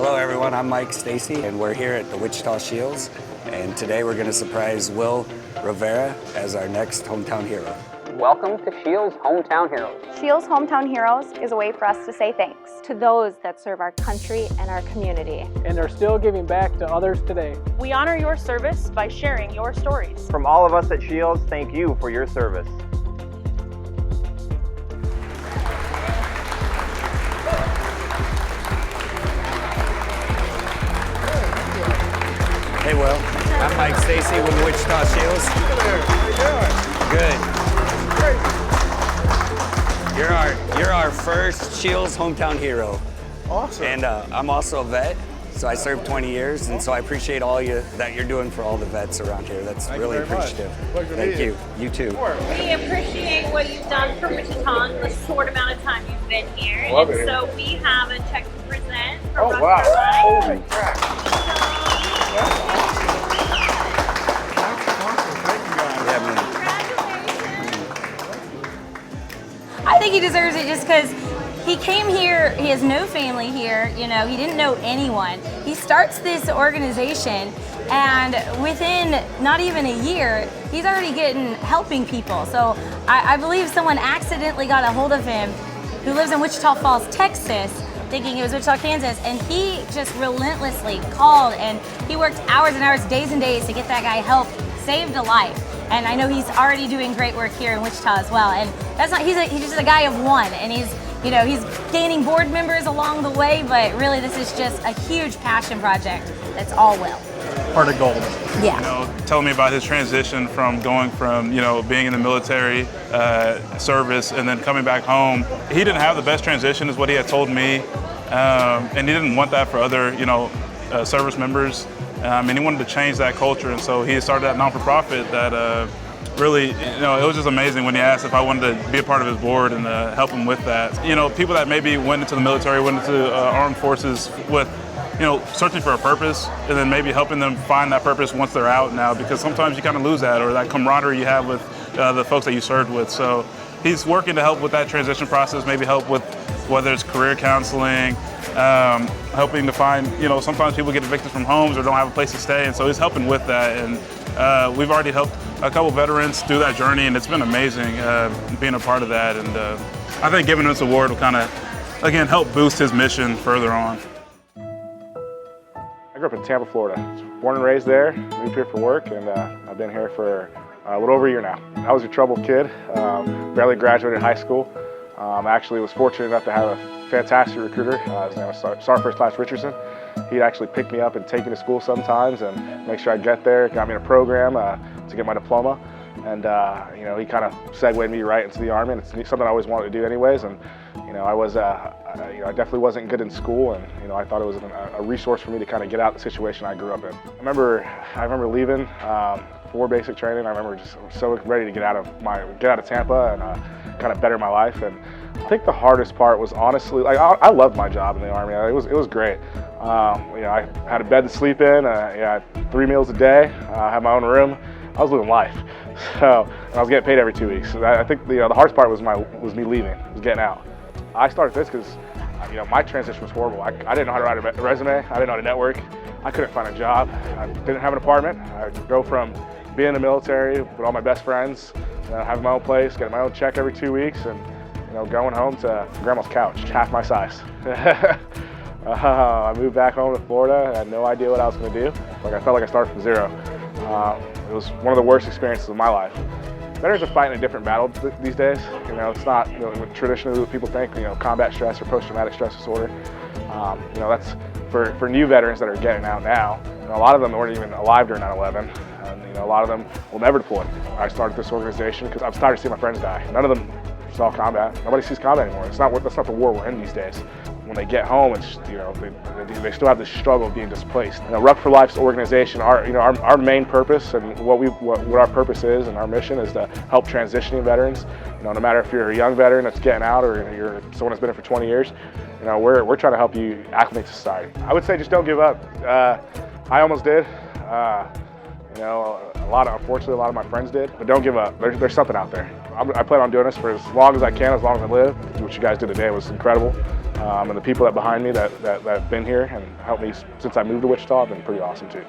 Hello everyone, I'm Mike Stacy and we're here at the Wichita Scheels, and today we're going to surprise Will Rivera as our next hometown hero. Welcome to Scheels Hometown Heroes. Scheels Hometown Heroes is a way for us to say thanks to those that serve our country and our community. And are still giving back to others today. We honor your service by sharing your stories. From all of us at Scheels, thank you for your service. Hey Will, I'm Mike Stacy with the Wichita Scheels. How you doing? Good. You're our first Scheels hometown hero. Awesome. And I'm also a vet, so I served 20 years, and so I appreciate all that you're doing for all the vets around here. That's really appreciative. Thank you. You too. We appreciate what you've done for Wichita in the short amount of time you've been here. Love and it. so we have a check to present for Oh wow! Holy crap! I think he deserves it just because he came here, he has no family here, you know, he didn't know anyone. He starts this organization and within not even a year, he's already helping people. So I believe someone accidentally got a hold of him who lives in Wichita Falls, Texas, thinking it was Wichita, Kansas, and he just relentlessly called and he worked hours and hours, days and days to get that guy help, saved a life. And I know he's already doing great work here in Wichita as well. And that's not, he's just a guy of one, and he's gaining board members along the way, but really this is just a huge passion project that's all Will. Heart of gold. Yeah. You know, telling me about his transition from going from, being in the military service and then coming back home. He didn't have the best transition is what he had told me. And he didn't want that for other, service members. And he wanted to change that culture, and so he started that non-for-profit that really, it was just amazing when he asked if I wanted to be a part of his board and help him with that. People that maybe went into the military, went into armed forces with, searching for a purpose, and then maybe helping them find that purpose once they're out now, because sometimes you kind of lose that, or that camaraderie you have with the folks that you served with. So he's working to help with that transition process, maybe help with whether it's career counseling, helping to find, sometimes people get evicted from homes or don't have a place to stay, and so he's helping with that. And we've already helped a couple veterans through that journey, and it's been amazing being a part of that. And I think giving him this award will kind of, again, help boost his mission further on. I grew up in Tampa, Florida. Born and raised there, moved here for work, and I've been here for a little over a year now. I was a troubled kid, barely graduated high school. Actually was fortunate enough to have a fantastic recruiter. His name was Sergeant First Class Richardson. He'd actually pick me up and take me to school sometimes and make sure I get there, got me in a program to get my diploma. And he kind of segued me right into the Army, and it's something I always wanted to do anyways. And I was, I definitely wasn't good in school, and I thought it was a resource for me to kind of get out of the situation I grew up in. I remember leaving for basic training. I remember just so ready to get out of Tampa and kind of better my life. And I think the hardest part was honestly, I loved my job in the Army. It was great. I had a bed to sleep in. I had 3 meals a day. I had my own room. I was living life. So, and I was getting paid every 2 weeks. So I think the hardest part was me leaving, was getting out. I started this because my transition was horrible. I didn't know how to write a resume. I didn't know how to network. I couldn't find a job. I didn't have an apartment. I'd go from being in the military with all my best friends, having my own place, getting my own check every 2 weeks, and going home to grandma's couch, half my size. I moved back home to Florida. I had no idea what I was going to do. I felt like I started from zero. It was one of the worst experiences of my life. Veterans are fighting a different battle these days. It's not traditionally what people think, combat stress or post-traumatic stress disorder. That's for new veterans that are getting out now. A lot of them weren't even alive during 9/11, and a lot of them will never deploy. I started this organization because I'm tired of seeing my friends die. None of them saw combat. Nobody sees combat anymore. That's not the war we're in these days. When they get home, it's they still have this struggle of being displaced. Ruck for Life's organization, our main purpose and what our purpose is and our mission is to help transitioning veterans. No matter if you're a young veteran that's getting out or you're someone that's been in for 20 years, we're trying to help you acclimate to society. I would say just don't give up. I almost did. Unfortunately, a lot of my friends did, but don't give up. There's something out there. I plan on doing this for as long as I can, as long as I live. What you guys did today was incredible. And the people that behind me that have been here and helped me since I moved to Wichita have been pretty awesome too.